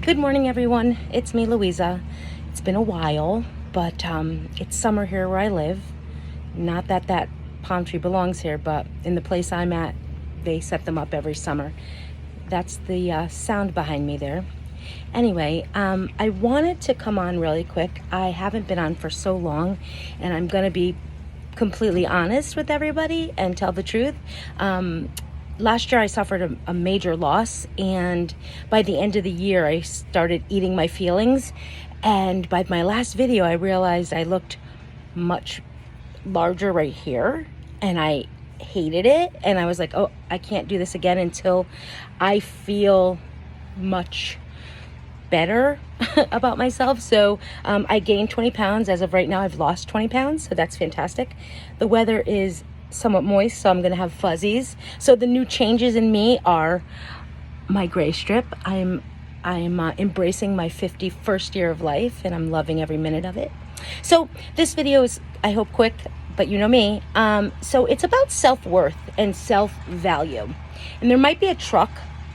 Good morning, everyone. It's me, Louisa. It's been a while, but it's summer here where I live. Not that that palm tree belongs here, but in the place I'm at, they set them up every summer. That's the sound behind me there. Anyway, I wanted to come on really quick. I haven't been on for so long, and I'm going to be completely honest with everybody and tell the truth. Last year I suffered a major loss, and by the end of the year I started eating my feelings, and by my last video I realized I looked much larger right here and I hated it, and I was like, oh, I can't do this again until I feel much better about myself. So I gained 20 pounds. As of right now I've lost 20 pounds, so that's fantastic. The weather is somewhat moist, so I'm gonna have fuzzies. So the new changes in me are my gray strip. I'm embracing my 51st year of life, and I'm loving every minute of it. So this video is, I hope, quick, but you know me. So it's about self-worth and self-value, and there might be a truck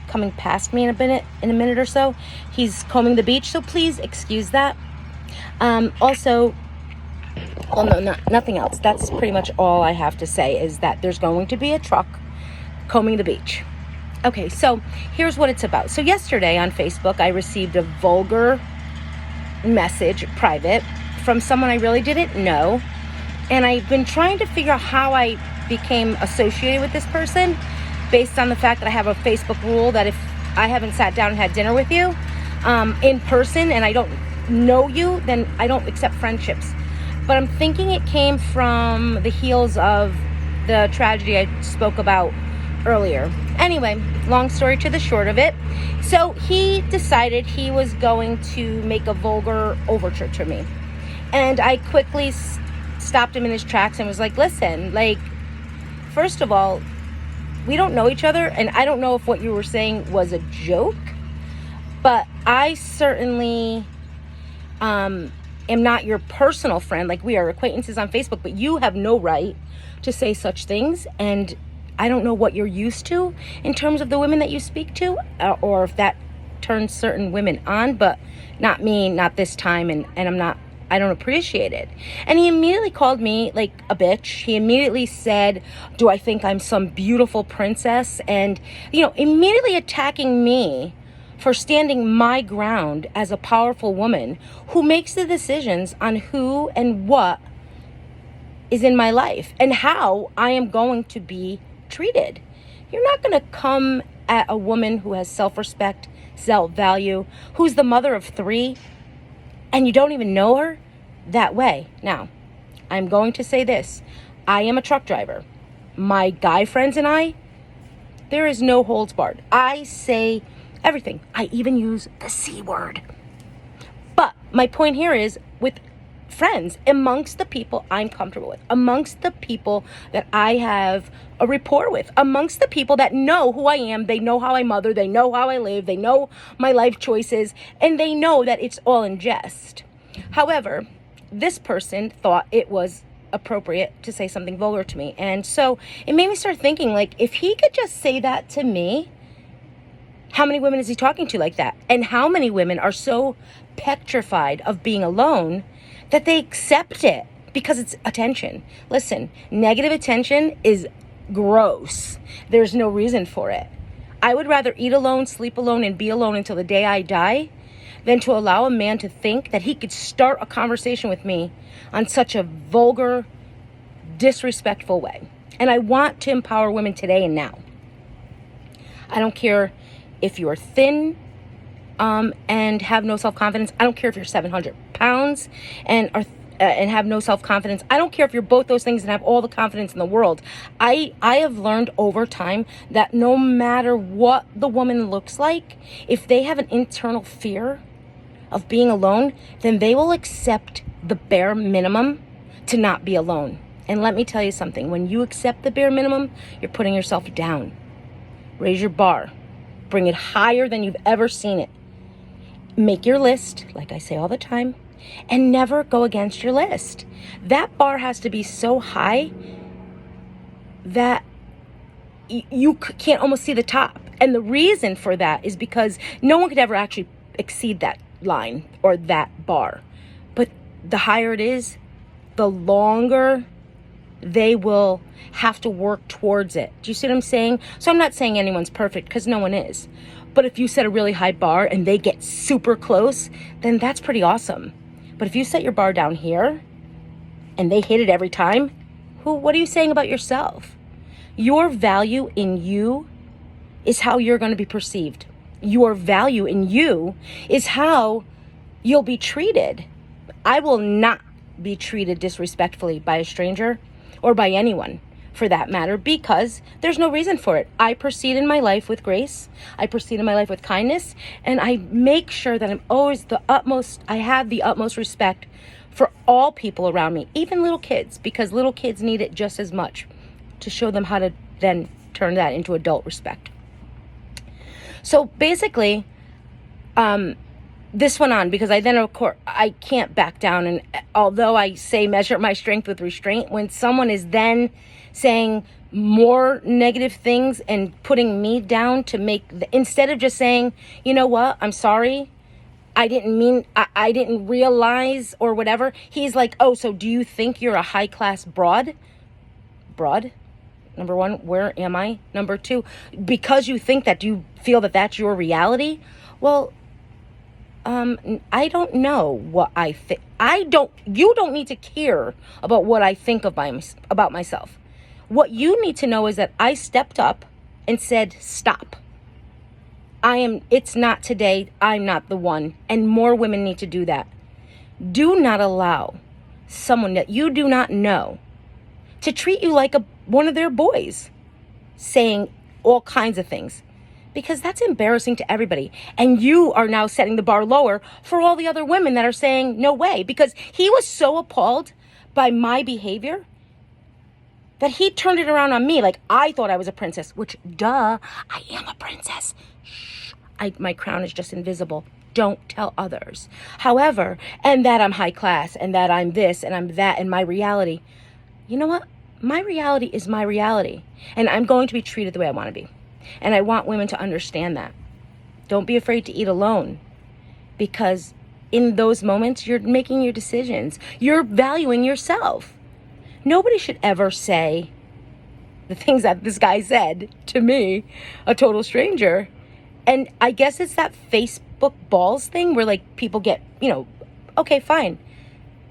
coming past me in a minute or so. He's combing the beach, so please excuse that. Also, well, no, nothing else. That's pretty much all I have to say, is that there's going to be a truck combing the beach. Okay, so here's what it's about. So yesterday on Facebook, I received a vulgar message, private, from someone I really didn't know. And I've been trying to figure out how I became associated with this person, based on the fact that I have a Facebook rule that if I haven't sat down and had dinner with you in person and I don't know you, then I don't accept friendships. But I'm thinking it came from the heels of the tragedy I spoke about earlier. Anyway, long story to the short of it. So he decided he was going to make a vulgar overture to me. And I quickly stopped him in his tracks and was like, listen, first of all, we don't know each other, and I don't know if what you were saying was a joke, but I certainly am not your personal friend. We are acquaintances on Facebook, but you have no right to say such things, and I don't know what you're used to in terms of the women that you speak to, or if that turns certain women on, but not me, not this time, and I don't appreciate it. And he immediately called me a bitch. He immediately said, do I think I'm some beautiful princess? And, immediately attacking me for standing my ground as a powerful woman who makes the decisions on who and what is in my life and how I am going to be treated. You're not going to come at a woman who has self-respect, self-value, who's the mother of 3, and you don't even know her that way. Now, I'm going to say this. I am a truck driver. My guy friends and I, there is no holds barred. I say everything. I even use the C word. But my point here is, with friends, amongst the people I'm comfortable with, amongst the people that I have a rapport with, amongst the people that know who I am, they know how I mother, they know how I live, they know my life choices, and they know that it's all in jest. However, this person thought it was appropriate to say something vulgar to me. And so it made me start thinking, if he could just say that to me, how many women is he talking to like that? And how many women are so petrified of being alone that they accept it because it's attention? Listen, negative attention is gross. There's no reason for it. I would rather eat alone, sleep alone, and be alone until the day I die than to allow a man to think that he could start a conversation with me on such a vulgar, disrespectful way. And I want to empower women today and now. I don't care if you're thin and have no self-confidence. I don't care if you're 700 pounds and have no self-confidence. I don't care if you're both those things and have all the confidence in the world. I have learned over time that no matter what the woman looks like, if they have an internal fear of being alone, then they will accept the bare minimum to not be alone. And let me tell you something. When you accept the bare minimum, you're putting yourself down. Raise your bar. Bring it higher than you've ever seen it. Make your list, like I say all the time, and never go against your list. That bar has to be so high that you can't almost see the top. And the reason for that is because no one could ever actually exceed that line or that bar. But the higher it is, the longer they will have to work towards it. Do you see what I'm saying? So I'm not saying anyone's perfect, because no one is. But if you set a really high bar and they get super close, then that's pretty awesome. But if you set your bar down here and they hit it every time, what are you saying about yourself? Your value in you is how you're going to be perceived. Your value in you is how you'll be treated. I will not be treated disrespectfully by a stranger or by anyone for that matter, because there's no reason for it. I proceed in my life with grace. I proceed in my life with kindness, and I make sure that I have the utmost respect for all people around me, even little kids, because little kids need it just as much to show them how to then turn that into adult respect. So basically, this went on because I can't back down. And although I say measure my strength with restraint, when someone is then saying more negative things and putting me down instead of just saying, you know what, I'm sorry, I didn't realize or whatever. He's like, oh, so do you think you're a high class broad? Number one, where am I? Number two, because you think that, do you feel that that's your reality? Well, I don't know what I think. You don't need to care about what I think about myself. What you need to know is that I stepped up and said, stop. It's not today. I'm not the one. And more women need to do that. Do not allow someone that you do not know to treat you like one of their boys, saying all kinds of things, because that's embarrassing to everybody. And you are now setting the bar lower for all the other women that are saying no way, because he was so appalled by my behavior that he turned it around on me. Like I thought I was a princess, which I am a princess. Shh, my crown is just invisible. Don't tell others. However, and that I'm high class, and that I'm this and I'm that, and my reality. You know what? My reality is my reality, and I'm going to be treated the way I want to be. And I want women to understand that. Don't be afraid to eat alone, because in those moments, you're making your decisions. You're valuing yourself. Nobody should ever say the things that this guy said to me, a total stranger. And I guess it's that Facebook balls thing where like people get, okay, fine.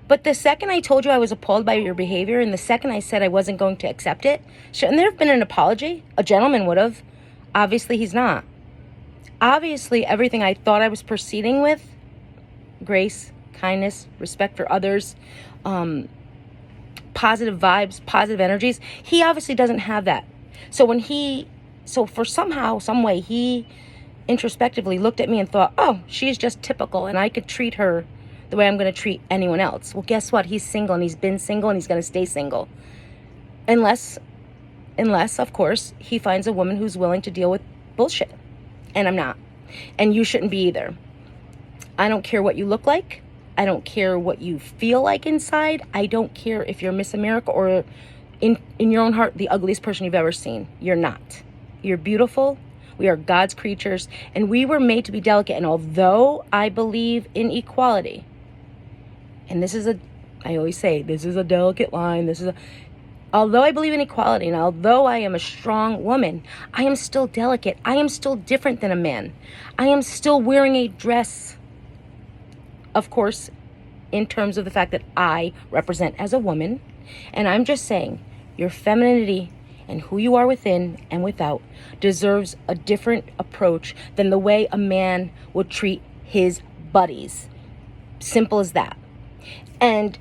But the second I told you I was appalled by your behavior, and the second I said I wasn't going to accept it, shouldn't there have been an apology? A gentleman would have. Obviously, he's not. Obviously, everything I thought I was proceeding with, grace, kindness, respect for others, positive vibes, positive energies, he obviously doesn't have that. So for somehow, some way, he introspectively looked at me and thought, oh, she's just typical, and I could treat her the way I'm going to treat anyone else. Well, guess what? He's single, and he's been single, and he's going to stay single. Unless, of course, he finds a woman who's willing to deal with bullshit. And I'm not. And you shouldn't be either. I don't care what you look like. I don't care what you feel like inside. I don't care if you're Miss America or in your own heart the ugliest person you've ever seen. You're not. You're beautiful. We are God's creatures, and we were made to be delicate. And although I believe in equality, and I always say, this is a delicate line. Although I believe in equality, and although I am a strong woman, I am still delicate. I am still different than a man. I am still wearing a dress. Of course, in terms of the fact that I represent as a woman. And I'm just saying, your femininity and who you are within and without deserves a different approach than the way a man would treat his buddies. Simple as that. And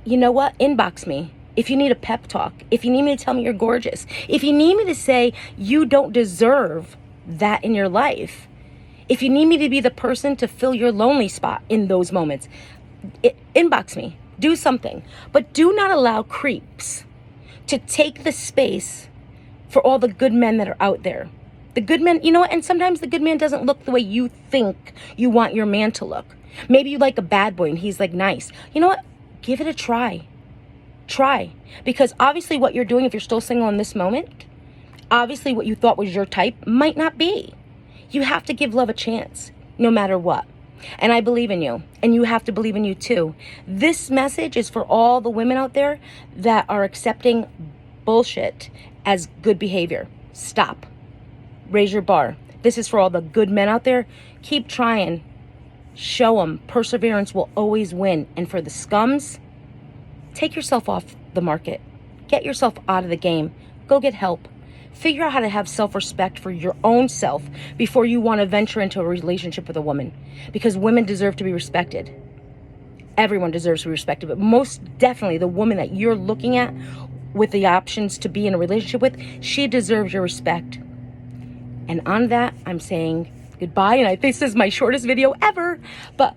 you know what? Inbox me. If you need a pep talk, if you need me to tell me you're gorgeous, if you need me to say you don't deserve that in your life, if you need me to be the person to fill your lonely spot in those moments, inbox me. Do something. But do not allow creeps to take the space for all the good men that are out there. The good men, you know what? And sometimes the good man doesn't look the way you think you want your man to look. Maybe you like a bad boy and he's like nice. You know what? Give it a try. Try. Because obviously what you're doing, if you're still single in this moment, obviously what you thought was your type might not be. You have to give love a chance, no matter what. And I believe in you. And you have to believe in you too. This message is for all the women out there that are accepting bullshit as good behavior. Stop. Raise your bar. This is for all the good men out there. Keep trying. Show them perseverance will always win. And for the scums, take yourself off the market. Get yourself out of the game. Go get help. Figure out how to have self-respect for your own self before you want to venture into a relationship with a woman. Because women deserve to be respected. Everyone deserves to be respected. But most definitely the woman that you're looking at with the options to be in a relationship with, she deserves your respect. And on that, I'm saying goodbye. And this is my shortest video ever. But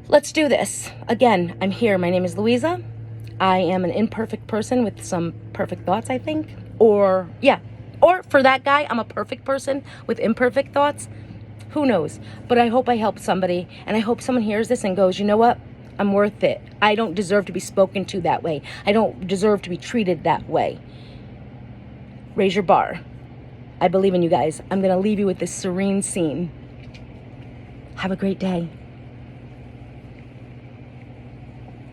let's do this. Again, I'm here. My name is Louisa. I am an imperfect person with some perfect thoughts, I think. Or for that guy, I'm a perfect person with imperfect thoughts. Who knows? But I hope I help somebody. And I hope someone hears this and goes, you know what? I'm worth it. I don't deserve to be spoken to that way. I don't deserve to be treated that way. Raise your bar. I believe in you guys. I'm going to leave you with this serene scene. Have a great day.